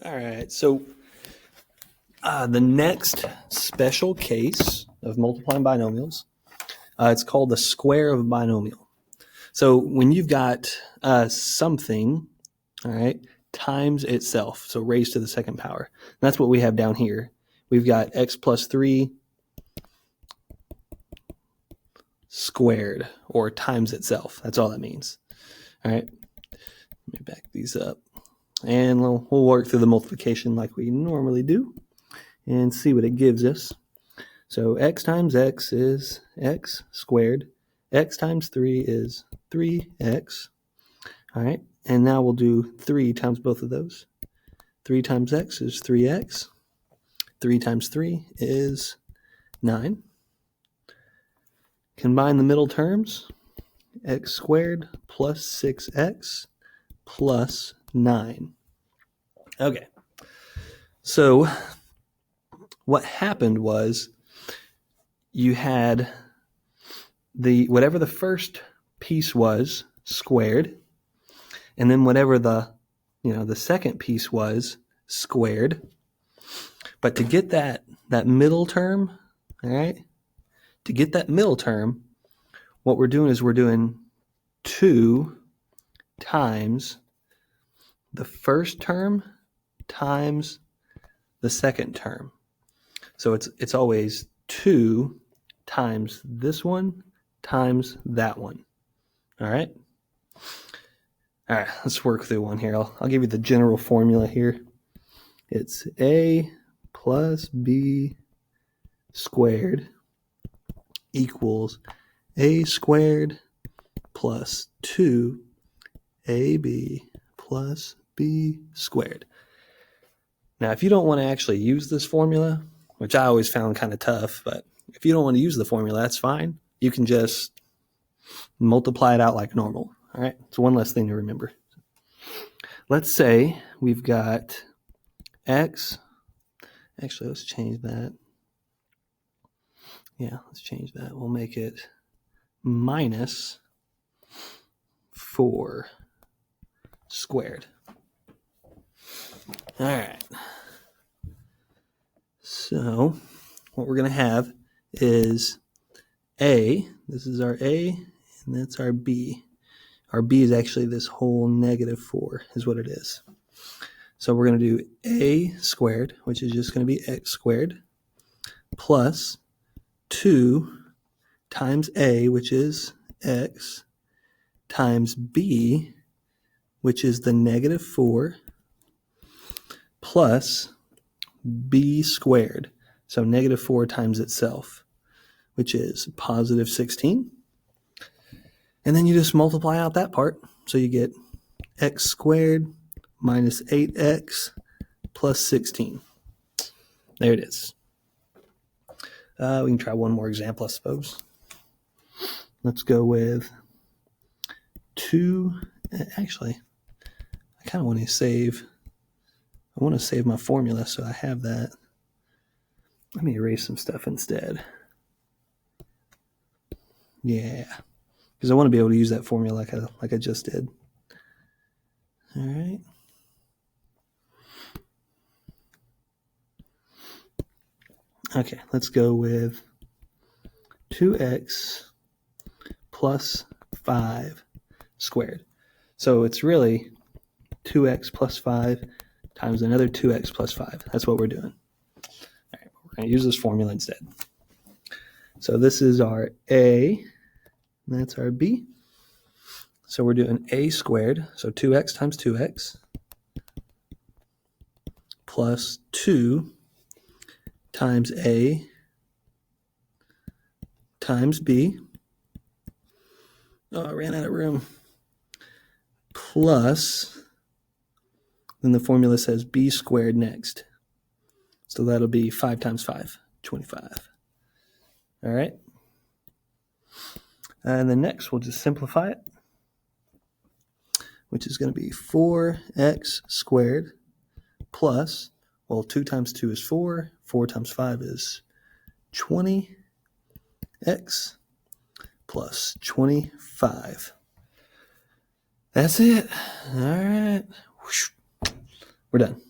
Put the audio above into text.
All right, so the next special case of multiplying binomials, it's called the square of a binomial. So when you've got something, all right, times itself, so raised to the second power. And that's what we have down here. We've got x plus 3 squared, or times itself. That's all that means. All right, let me back these up. And we'll work through the multiplication like we normally do and see what it gives us. So x times x is x squared. X times 3 is 3x. All right, and now we'll do 3 times both of those. 3 times x is 3x. 3 times 3 is 9. Combine the middle terms. X squared plus 6x plus 9. Okay, so what happened was you had whatever the first piece was squared, and then whatever the second piece was squared. But to get that middle term, all right, to get that middle term, what we're doing is we're doing 2 times the first term times the second term. So it's always 2 times this one times that one. All right, let's work through one here. I'll give you the general formula here. It's a plus b squared equals a squared plus 2ab plus b squared. Now, if you don't want to actually use this formula, which I always found kind of tough, but if you don't want to use the formula, that's fine. You can just multiply it out like normal. All right, it's one less thing to remember. Let's say we've got x. Actually, let's change that. Yeah, let's change that. We'll make it minus 4 squared. All right. So what we're going to have is a. This is our a, and that's our b. Our b is actually this whole -4 is what it is. So we're going to do a squared, which is just going to be x squared, plus 2 times a, which is x, times b, which is the -4, plus b squared. So -4 times itself, which is positive 16. And then you just multiply out that part. So you get x squared minus 8x plus 16. There it is. We can try one more example, I suppose. Let's go with 2. Actually, I kind of want to save. I want to save my formula so I have that. Let me erase some stuff instead. Yeah, because I want to be able to use that formula like I just did. All right. Okay, let's go with 2x plus 5 squared. So it's really 2x plus 5 times another 2x plus 5. That's what we're doing. All right, we're going to use this formula instead. So this is our a, and that's our b. So we're doing a squared, so 2x times 2x, plus 2 times a times b. Oh, I ran out of room. Plus, then the formula says b squared next. So that'll be 5 times 5, 25. All right. And then next, we'll just simplify it, which is going to be 4x squared plus, well, 2 times 2 is 4. 4 times 5 is 20x plus 25. That's it. All right. We're done.